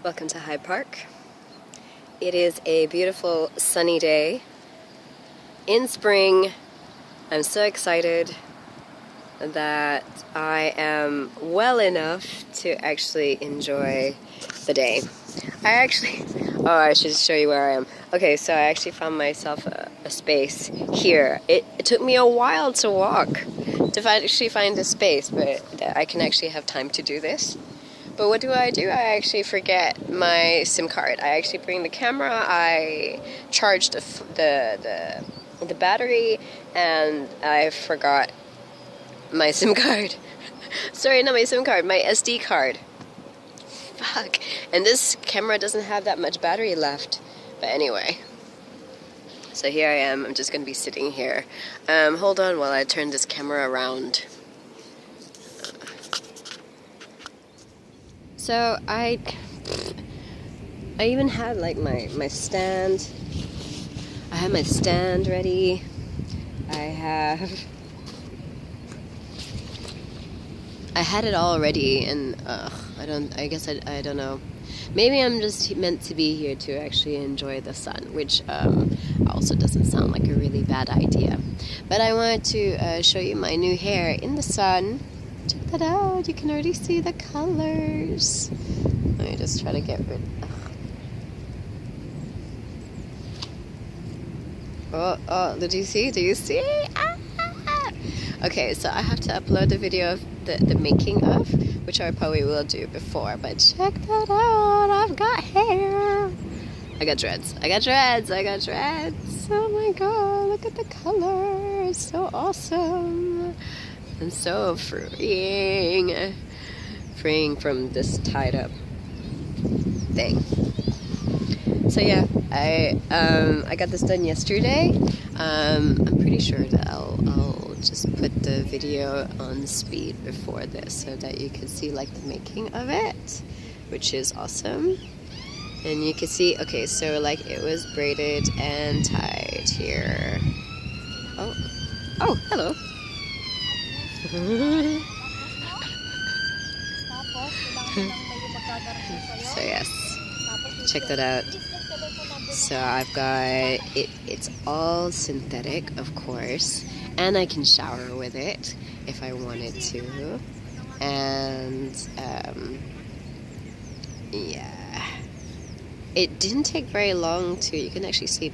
Welcome to Hyde Park. It is a beautiful sunny day in spring. I'm so excited that I am well enough to actually enjoy the day. I should show you where I am. Okay, so I actually found myself a space here. It took me a while to walk to actually find a space, but I can actually have time to do this. But what do? I actually forget my SIM card. I actually bring the camera, I charge the battery, and I forgot my SIM card. Sorry, not my SIM card, my SD card. Fuck. And this camera doesn't have that much battery left. But anyway. So here I am. I'm just going to be sitting here. Hold on while I turn this camera around. So I even had like my stand. I have my stand ready. I had it all ready, and I don't know. Maybe I'm just meant to be here to actually enjoy the sun, which also doesn't sound like a really bad idea. But I wanted to show you my new hair in the sun. Check that out. You can already see the colors. Let me just try to get rid. Oh, did you see? Do you see? Ah! Okay, so I have to upload the video of the making of, which I probably will do before, but check that out. I've got hair. I got dreads. Oh my god, look at the color. It's so awesome. And so freeing from this tied up thing. So yeah, I got this done yesterday. I'm pretty sure that I'll just put the video on speed before this so that you can see like the making of it, which is awesome. And you can see, okay, so like it was braided and tied here. Oh, hello. So yes, check that out. So I've got it. It's all synthetic, of course, and I can shower with it if I wanted to. And yeah, it didn't take very long to. You can actually see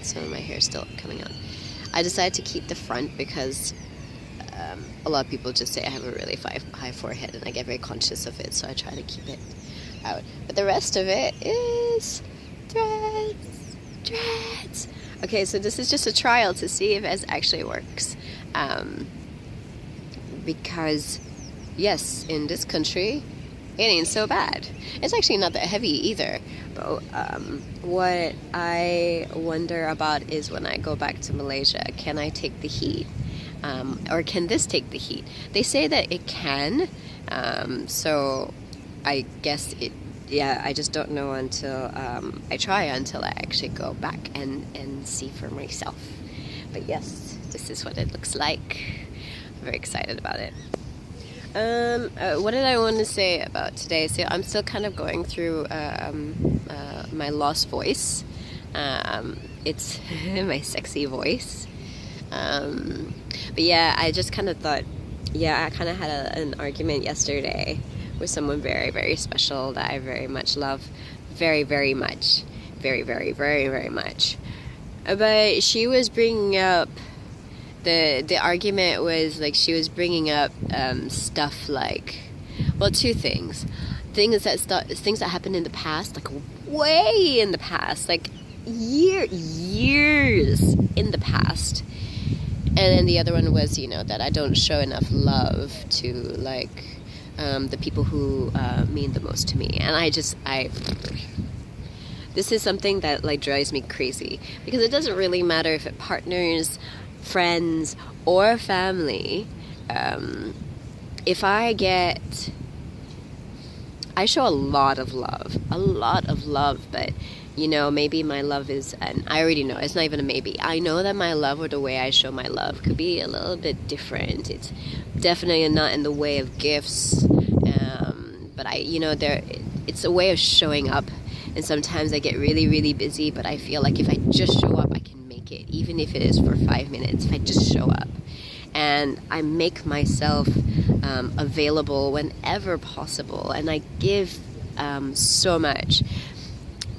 some of my hair still coming out. I decided to keep the front because a lot of people just say I have a really high forehead, and I get very conscious of it, so I try to keep it out. But the rest of it is dreads. Okay, so this is just a trial to see if it actually works. Because, yes, in this country, it ain't so bad. It's actually not that heavy either. But what I wonder about is when I go back to Malaysia, can I take the heat? Or can this take the heat? They say that it can, so I guess I just don't know until I actually go back and see for myself. But yes, this is what it looks like. I'm very excited about it. What did I want to say about today? So I'm still kind of going through my lost voice. It's my sexy voice. But yeah, I just kind of thought, I kind of had an argument yesterday with someone very, very special that I very much love. Very, very much. Very, very, very, very much. But she was bringing up, the argument was like she was bringing up stuff like, well, two things. Things that happened in the past, like way in the past, like years in the past. And then the other one was, that I don't show enough love to, like, the people who mean the most to me. And this is something that, like, drives me crazy. Because it doesn't really matter if it partners, friends, or family. If I show a lot of love, but maybe my love is, and I already know, it's not even a maybe. I know that my love, or the way I show my love, could be a little bit different. It's definitely not in the way of gifts, but it's a way of showing up. And sometimes I get really, really busy, but I feel like if I just show up, I can make it, even if it is for 5 minutes. If I just show up and I make myself available whenever possible, and I give so much.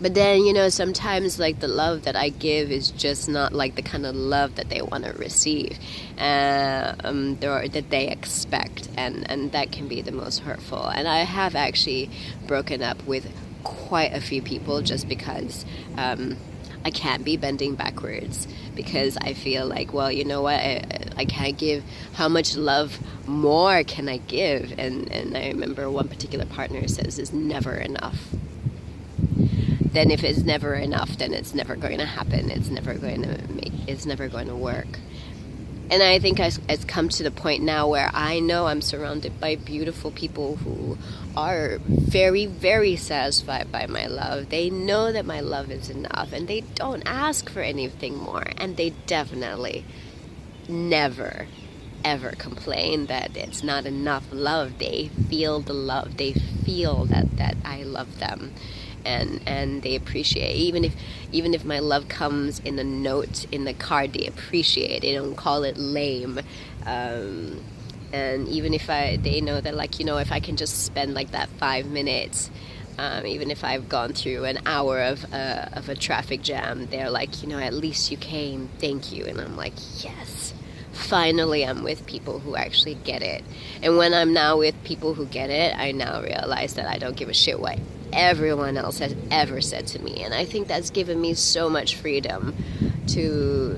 But then, you know, sometimes like the love that I give is just not like the kind of love that they want to receive, or that they expect, and that can be the most hurtful. And I have actually broken up with quite a few people just because I can't be bending backwards, because I feel like, well, you know what, I can't give. How much love more can I give? And I remember one particular partner says it's never enough. Then if it's never enough, then it's never going to happen. It's never going to work. And I think it's come to the point now where I know I'm surrounded by beautiful people who are very, very satisfied by my love. They know that my love is enough, and they don't ask for anything more. And they definitely never, ever complain that it's not enough love. They feel the love. They feel that I love them. And they appreciate, even if my love comes in a note in the card, they appreciate. They don't call it lame. And even if they know that, like, you know, if I can just spend like that 5 minutes, even if I've gone through an hour of a traffic jam, they're like, you know, at least you came, thank you. And I'm like, yes, finally I'm with people who actually get it. And when I'm now with people who get it, I now realize that I don't give a shit what everyone else has ever said to me. And I think that's given me so much freedom to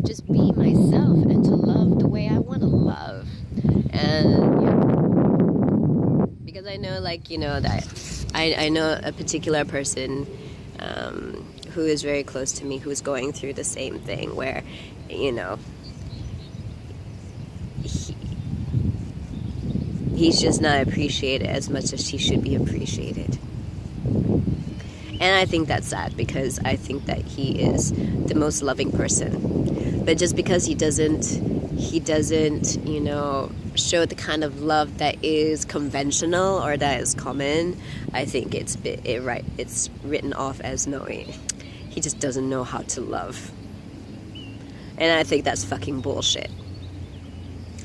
just be myself and to love the way I want to love. And because I know, like, you know, that I know a particular person who is very close to me, who is going through the same thing, where, you know, he's just not appreciated as much as he should be appreciated. And I think that's sad, because I think that he is the most loving person. But just because he doesn't, you know, show the kind of love that is conventional or that is common, I think it's written off as knowing. He just doesn't know how to love. And I think that's fucking bullshit.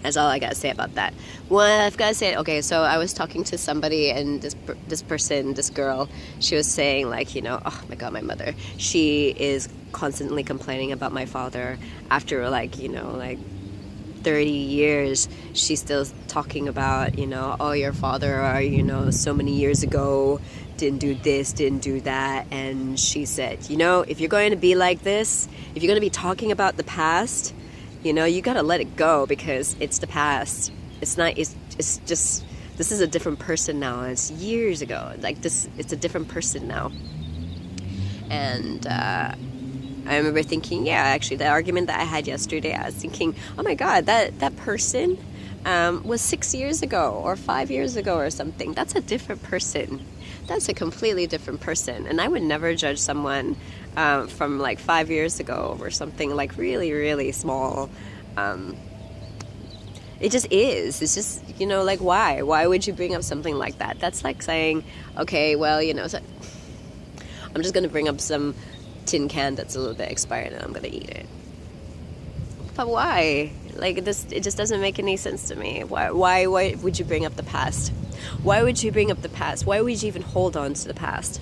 That's all I gotta say about that. Well, I've gotta say, okay, so I was talking to somebody, and this girl, she was saying, like, you know, oh my god, my mother, she is constantly complaining about my father. After, like, you know, like 30 years, she's still talking about, you know, oh, your father, or, you know, so many years ago, didn't do this, didn't do that. And she said, you know, if you're going to be like this, if you're going to be talking about the past, you know, you gotta let it go, because it's the past. It's not, it's just, this is a different person now. It's years ago. Like, this, it's a different person now. And I remember thinking, yeah, actually, the argument that I had yesterday, I was thinking, oh my god, that person was 6 years ago or 5 years ago or something. That's a different person. That's a completely different person. And I would never judge someone from like 5 years ago or something, like really, really small. It just is. It's just, you know, like, why? Why would you bring up something like that? That's like saying, okay, well, you know, so I'm just going to bring up some tin can that's a little bit expired and I'm going to eat it. But why? Like, this, it just doesn't make any sense to me. Why would you bring up the past? Why would you bring up the past? Why would you even hold on to the past?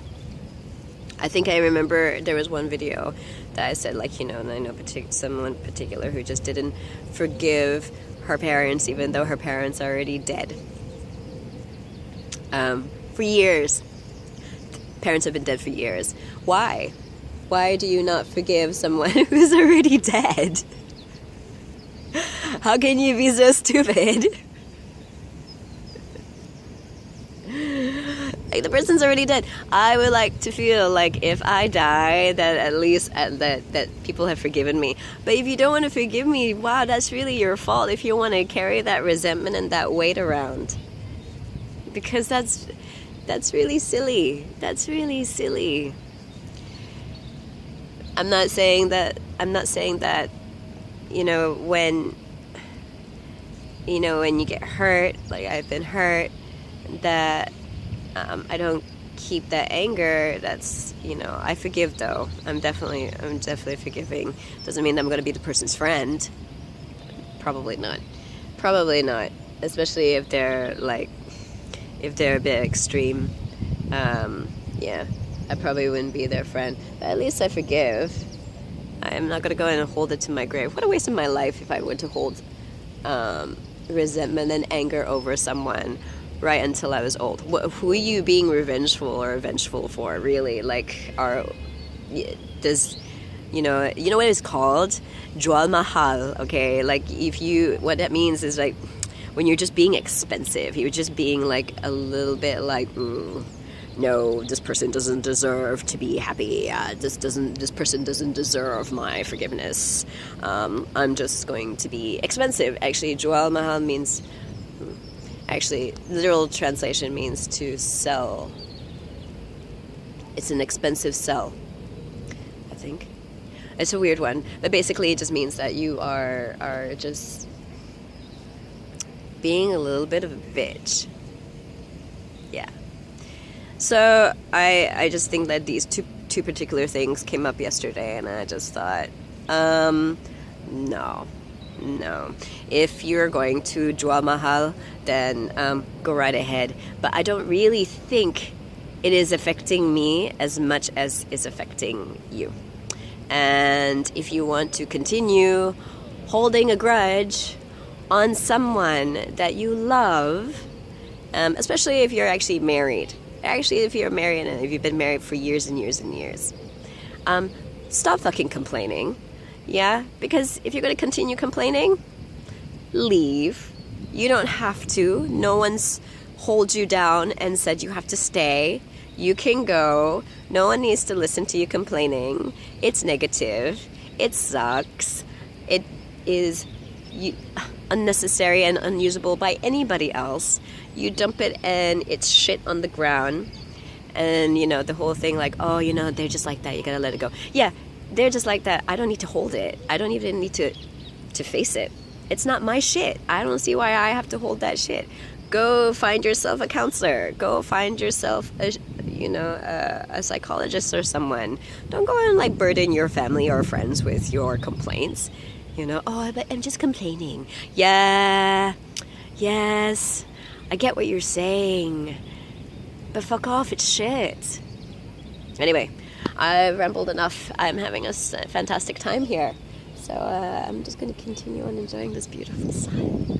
I think I remember there was one video that I said, like, you know, and I know someone in particular who just didn't forgive her parents, even though her parents are already dead. For years. Parents have been dead for years. Why? Why do you not forgive someone who's already dead? How can you be so stupid? Like, the person's already dead. I would like to feel like if I die, that at least that people have forgiven me. But if you don't want to forgive me, wow, that's really your fault. If you want to carry that resentment and that weight around, because that's really silly. That's really silly. I'm not saying that. You know, when you get hurt, like I've been hurt, that I don't keep that anger. That's, I forgive though. I'm definitely forgiving. Doesn't mean that I'm going to be the person's friend. Probably not. Especially if they're a bit extreme. Yeah, I probably wouldn't be their friend. But at least I forgive. I'm not going to go in and hold it to my grave. What a waste of my life if I were to hold resentment and anger over someone right until I was old. Who are you being revengeful or vengeful for, really? Does, what it's called? Jwal Mahal, okay? What that means is when you're just being expensive, you're just being a little bit no, this person doesn't deserve to be happy. This person doesn't deserve my forgiveness. I'm just going to be expensive. Actually, Jwal Mahal means, literal translation means to sell. It's an expensive sell, I think. It's a weird one, but basically it just means that you are just being a little bit of a bitch. Yeah. So I just think that these two particular things came up yesterday, and I just thought, no. If you're going to Jwal Mahal, then go right ahead. But I don't really think it is affecting me as much as it's affecting you. And if you want to continue holding a grudge on someone that you love, especially if you're actually married, if you're married and if you've been married for years and years and years, stop fucking complaining. Yeah, because if you're going to continue complaining, leave. You don't have to. No one's hold you down and said you have to stay. You can go. No one needs to listen to you complaining. It's negative. It sucks. It is unnecessary and unusable by anybody else. You dump it and it's shit on the ground. And, the whole thing they're just like that. You gotta let it go. Yeah, they're just like that. I don't need to hold it. I don't even need to face it. It's not my shit. I don't see why I have to hold that shit. Go find yourself a counselor. Go find yourself a psychologist or someone. Don't go and burden your family or friends with your complaints. But I'm just complaining. Yeah, yes, I get what you're saying. But fuck off, it's shit. Anyway, I've rambled enough. I'm having a fantastic time here. So I'm just going to continue on enjoying this beautiful sun.